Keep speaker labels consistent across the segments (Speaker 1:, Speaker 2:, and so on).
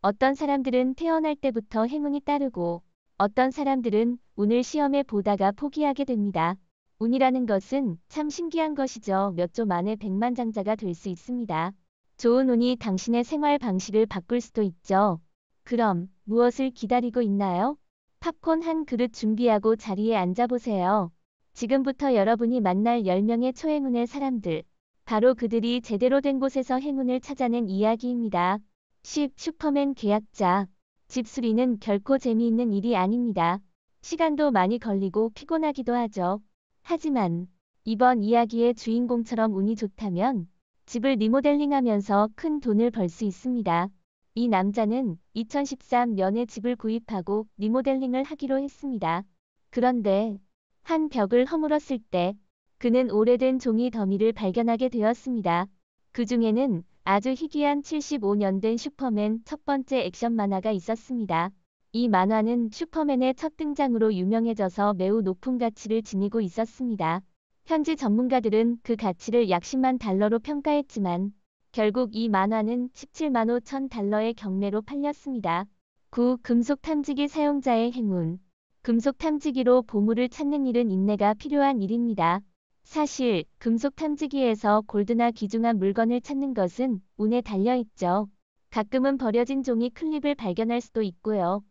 Speaker 1: 어떤 사람들은 태어날 때부터 행운이 따르고 어떤 사람들은 운을 시험에 보다가 포기하게 됩니다. 운이라는 것은 참 신기한 것이죠. 몇 초 만에 백만장자가 될 수 있습니다. 좋은 운이 당신의 생활 방식을 바꿀 수도 있죠. 그럼 무엇을 기다리고 있나요? 팝콘 한 그릇 준비하고 자리에 앉아보세요. 지금부터 여러분이 만날 10명의 초행운의 사람들. 바로 그들이 제대로 된 곳에서 행운을 찾아낸 이야기입니다. 10. 슈퍼맨 계약자. 집수리는 결코 재미있는 일이 아닙니다. 시간도 많이 걸리고 피곤하기도 하죠. 하지만 이번 이야기의 주인공처럼 운이 좋다면 집을 리모델링하면서 큰 돈을 벌 수 있습니다. 이 남자는 2013년에 집을 구입하고 리모델링을 하기로 했습니다. 그런데 한 벽을 허물었을 때 그는 오래된 종이 더미를 발견하게 되었습니다. 그 중에는 아주 희귀한 75년 된 슈퍼맨 첫 번째 액션 만화가 있었습니다. 이 만화는 슈퍼맨의 첫 등장으로 유명해져서 매우 높은 가치를 지니고 있었습니다. 현지 전문가들은 그 가치를 약 10만 달러로 평가했지만 결국 이 만화는 17만 5천 달러의 경매로 팔렸습니다. 9. 금속 탐지기 사용자의 행운. 금속 탐지기로 보물을 찾는 일은 인내가 필요한 일입니다. 사실 금속 탐지기에서 골드나 귀중한 물건을 찾는 것은 운에 달려있죠. 가끔은 버려진 종이 클립을 발견할 수도 있고요.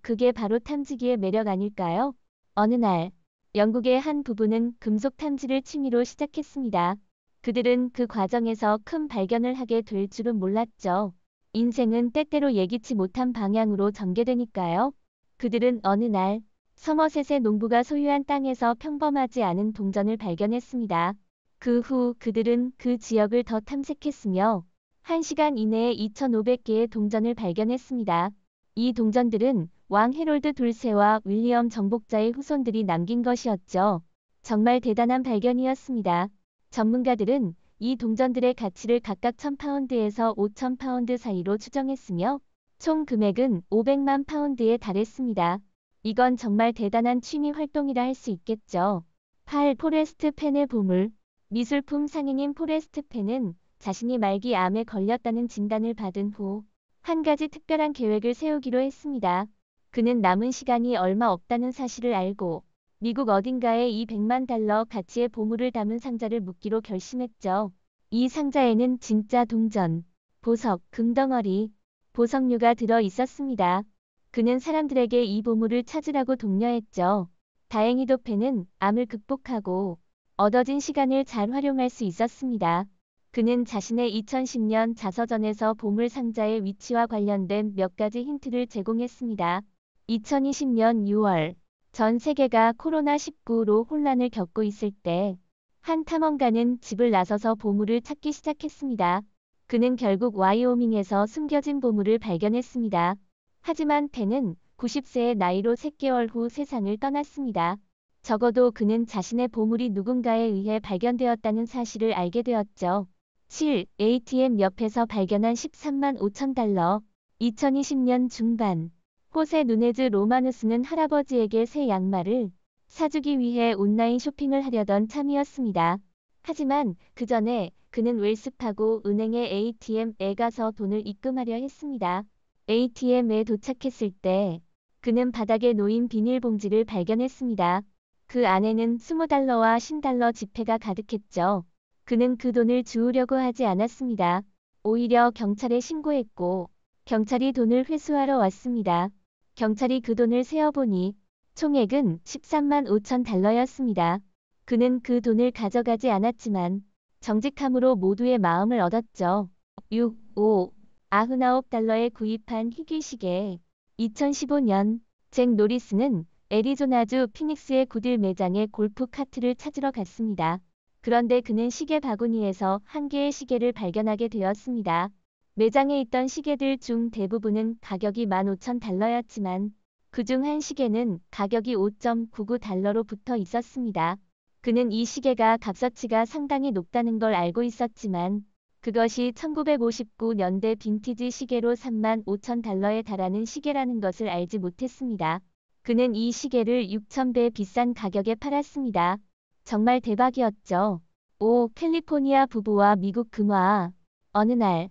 Speaker 1: 그게 바로 탐지기의 매력 아닐까요? 어느 날 영국의 한 부부는 금속 탐지를 취미로 시작했습니다. 그들은 그 과정에서 큰 발견을 하게 될 줄은 몰랐죠. 인생은 때때로 예기치 못한 방향으로 전개되니까요. 그들은 어느 날 서머셋의 농부가 소유한 땅에서 평범하지 않은 동전을 발견했습니다. 그 후 그들은 그 지역을 더 탐색했으며 1시간 이내에 2,500개의 동전을 발견했습니다. 이 동전들은 왕 헤롤드 둘세와 윌리엄 정복자의 후손들이 남긴 것이었죠. 정말 대단한 발견이었습니다. 전문가들은 이 동전들의 가치를 각각 1,000파운드에서 5,000파운드 사이로 추정했으며 총 금액은 500만 파운드에 달했습니다. 이건 정말 대단한 취미 활동이라 할 수 있겠죠. 8. 포레스트 펜의 보물. 미술품 상인인 포레스트 펜은 자신이 말기 암에 걸렸다는 진단을 받은 후 한 가지 특별한 계획을 세우기로 했습니다. 그는 남은 시간이 얼마 없다는 사실을 알고 미국 어딘가에 이 100만 달러 가치의 보물을 담은 상자를 묻기로 결심했죠. 이 상자에는 진짜 동전, 보석, 금덩어리, 보석류가 들어 있었습니다. 그는 사람들에게 이 보물을 찾으라고 독려했죠. 다행히도 펜은 암을 극복하고 얻어진 시간을 잘 활용할 수 있었습니다. 그는 자신의 2010년 자서전에서 보물 상자의 위치와 관련된 몇 가지 힌트를 제공했습니다. 2020년 6월 전 세계가 코로나19로 혼란을 겪고 있을 때 한 탐험가는 집을 나서서 보물을 찾기 시작했습니다. 그는 결국 와이오밍에서 숨겨진 보물을 발견했습니다. 하지만 펜은 90세의 나이로 3개월 후 세상을 떠났습니다. 적어도 그는 자신의 보물이 누군가에 의해 발견되었다는 사실을 알게 되었죠. 7. ATM 옆에서 발견한 13만 5천 달러. 2020년 중반 호세 누네즈 로마누스는 할아버지에게 새 양말을 사주기 위해 온라인 쇼핑을 하려던 참이었습니다. 하지만 그 전에 그는 웰스파고 은행의 ATM에 가서 돈을 입금하려 했습니다. ATM에 도착했을 때 그는 바닥에 놓인 비닐봉지를 발견했습니다. 그 안에는 20달러와 10달러 지폐가 가득했죠. 그는 그 돈을 주우려고 하지 않았습니다. 오히려 경찰에 신고했고 경찰이 돈을 회수하러 왔습니다. 경찰이 그 돈을 세어보니 총액은 13만 5천 달러였습니다. 그는 그 돈을 가져가지 않았지만 정직함으로 모두의 마음을 얻었죠. 6. 5. 99달러에 구입한 희귀 시계. 2015년 잭 노리스는 애리조나주 피닉스의 구딜 매장에 골프 카트를 찾으러 갔습니다. 그런데 그는 시계 바구니에서 한 개의 시계를 발견하게 되었습니다. 매장에 있던 시계들 중 대부분은 가격이 15,000달러였지만 그중 한 시계는 가격이 5.99달러로 붙어 있었습니다. 그는 이 시계가 값어치가 상당히 높다는 걸 알고 있었지만 그것이 1959년대 빈티지 시계로 3만 5천 달러에 달하는 시계라는 것을 알지 못했습니다. 그는 이 시계를 6,000배 비싼 가격에 팔았습니다. 정말 대박이었죠. 5. 캘리포니아 부부와 미국 금화. 어느 날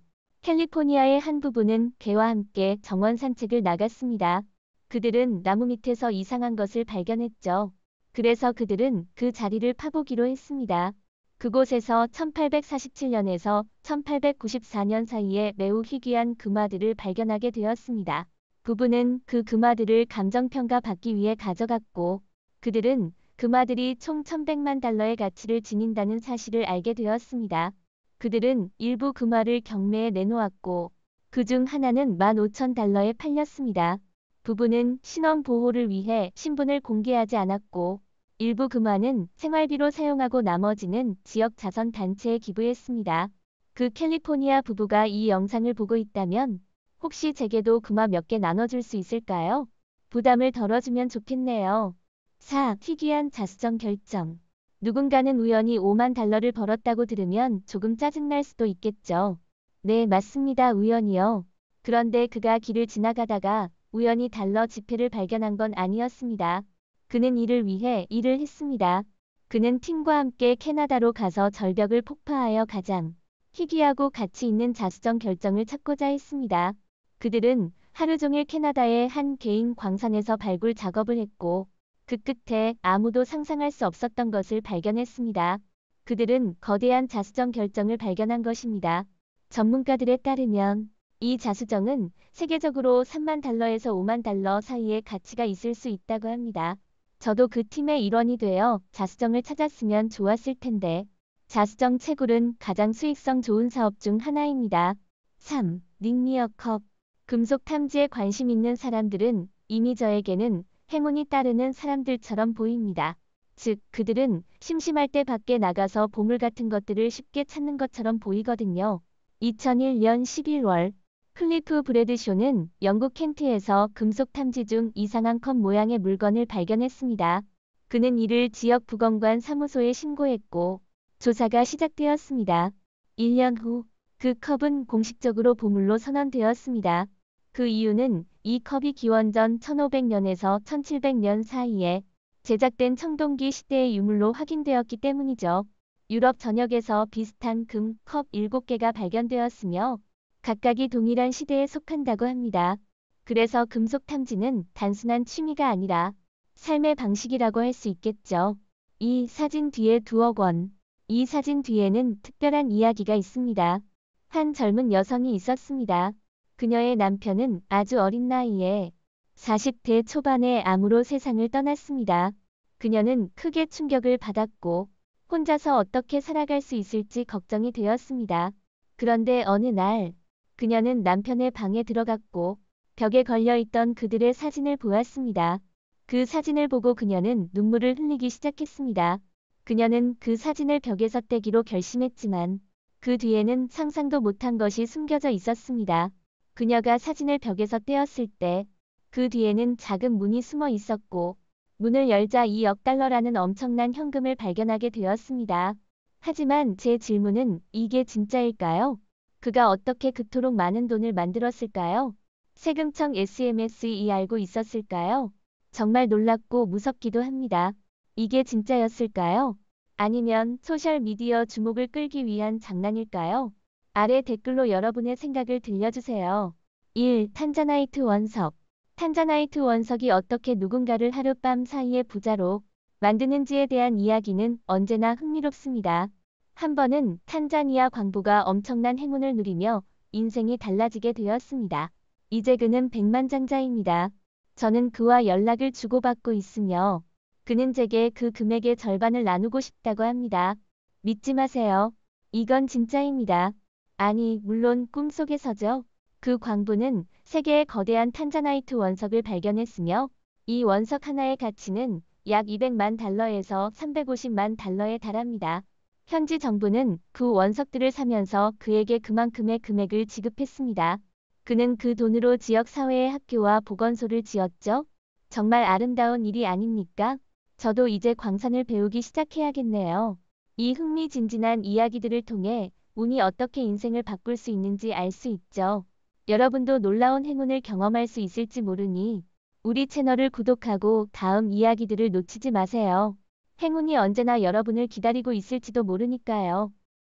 Speaker 1: 캘리포니아의 한 부부는 개와 함께 정원 산책을 나갔습니다. 그들은 나무 밑에서 이상한 것을 발견했죠. 그래서 그들은 그 자리를 파보기로 했습니다. 그곳에서 1847년에서 1894년 사이에 매우 희귀한 금화들을 발견하게 되었습니다. 부부는 그 금화들을 감정평가 받기 위해 가져갔고, 그들은 금화들이 총 1100만 달러의 가치를 지닌다는 사실을 알게 되었습니다. 그들은 일부 금화를 경매에 내놓았고, 그중 하나는 15,000달러에 팔렸습니다. 부부는 신원 보호를 위해 신분을 공개하지 않았고, 일부 금화는 생활비로 사용하고 나머지는 지역 자선 단체에 기부했습니다. 그 캘리포니아 부부가 이 영상을 보고 있다면 혹시 제게도 금화 몇 개 나눠줄 수 있을까요? 부담을 덜어주면 좋겠네요. 4. 희귀한 자수정 결정. 누군가는 우연히 5만 달러를 벌었다고 들으면 조금 짜증날 수도 있겠죠. 네, 맞습니다. 우연이요. 그런데 그가 길을 지나가다가 우연히 달러 지폐를 발견한 건 아니었습니다. 그는 이를 위해 일을 했습니다. 그는 팀과 함께 캐나다로 가서 절벽을 폭파하여 가장 희귀하고 가치 있는 자수정 결정을 찾고자 했습니다. 그들은 하루 종일 캐나다의 한 개인 광산에서 발굴 작업을 했고, 그 끝에 아무도 상상할 수 없었던 것을 발견했습니다. 그들은 거대한 자수정 결정을 발견한 것입니다. 전문가들에 따르면 이 자수정은 세계적으로 3만 달러에서 5만 달러 사이의 가치가 있을 수 있다고 합니다. 저도 그 팀의 일원이 되어 자수정을 찾았으면 좋았을 텐데. 자수정 채굴은 가장 수익성 좋은 사업 중 하나입니다. 3. 닉미어 컵. 금속 탐지에 관심 있는 사람들은 이미 저에게는 행운이 따르는 사람들처럼 보입니다. 즉, 그들은 심심할 때 밖에 나가서 보물 같은 것들을 쉽게 찾는 것처럼 보이거든요. 2001년 11월, 클리프 브래드쇼는 영국 켄트에서 금속 탐지 중 이상한 컵 모양의 물건을 발견했습니다. 그는 이를 지역 부검관 사무소에 신고했고, 조사가 시작되었습니다. 1년 후, 그 컵은 공식적으로 보물로 선언되었습니다. 그 이유는 이 컵이 기원전 1500년에서 1700년 사이에 제작된 청동기 시대의 유물로 확인되었기 때문이죠. 유럽 전역에서 비슷한 금 컵 7개가 발견되었으며 각각이 동일한 시대에 속한다고 합니다. 그래서 금속 탐지는 단순한 취미가 아니라 삶의 방식이라고 할 수 있겠죠. 이 사진 뒤에 2억 원. 이 사진 뒤에는 특별한 이야기가 있습니다. 한 젊은 여성이 있었습니다. 그녀의 남편은 아주 어린 나이에 40대 초반의 암으로 세상을 떠났습니다. 그녀는 크게 충격을 받았고 혼자서 어떻게 살아갈 수 있을지 걱정이 되었습니다. 그런데 어느 날 그녀는 남편의 방에 들어갔고 벽에 걸려있던 그들의 사진을 보았습니다. 그 사진을 보고 그녀는 눈물을 흘리기 시작했습니다. 그녀는 그 사진을 벽에서 떼기로 결심했지만 그 뒤에는 상상도 못한 것이 숨겨져 있었습니다. 그녀가 사진을 벽에서 떼었을 때 그 뒤에는 작은 문이 숨어 있었고 문을 열자 2억 달러라는 엄청난 현금을 발견하게 되었습니다. 하지만 제 질문은 이게 진짜일까요? 그가 어떻게 그토록 많은 돈을 만들었을까요? 세금청 SMS이 알고 있었을까요? 정말 놀랍고 무섭기도 합니다. 이게 진짜였을까요? 아니면 소셜미디어 주목을 끌기 위한 장난일까요? 아래 댓글로 여러분의 생각을 들려주세요. 1. 탄자나이트 원석. 탄자나이트 원석이 어떻게 누군가를 하룻밤 사이에 부자로 만드는지에 대한 이야기는 언제나 흥미롭습니다. 한 번은 탄자니아 광부가 엄청난 행운을 누리며 인생이 달라지게 되었습니다. 이제 그는 백만장자입니다. 저는 그와 연락을 주고받고 있으며 그는 제게 그 금액의 절반을 나누고 싶다고 합니다. 믿지 마세요. 이건 진짜입니다. 아니, 물론 꿈속에서죠. 그 광부는 세계의 거대한 탄자나이트 원석을 발견했으며 이 원석 하나의 가치는 약 200만 달러에서 350만 달러에 달합니다. 현지 정부는 그 원석들을 사면서 그에게 그만큼의 금액을 지급했습니다. 그는 그 돈으로 지역 사회의 학교와 보건소를 지었죠. 정말 아름다운 일이 아닙니까? 저도 이제 광산을 배우기 시작해야겠네요. 이 흥미진진한 이야기들을 통해 운이 어떻게 인생을 바꿀 수 있는지 알 수 있죠. 여러분도 놀라운 행운을 경험할 수 있을지 모르니 우리 채널을 구독하고 다음 이야기들을 놓치지 마세요. 행운이 언제나 여러분을 기다리고 있을지도 모르니까요.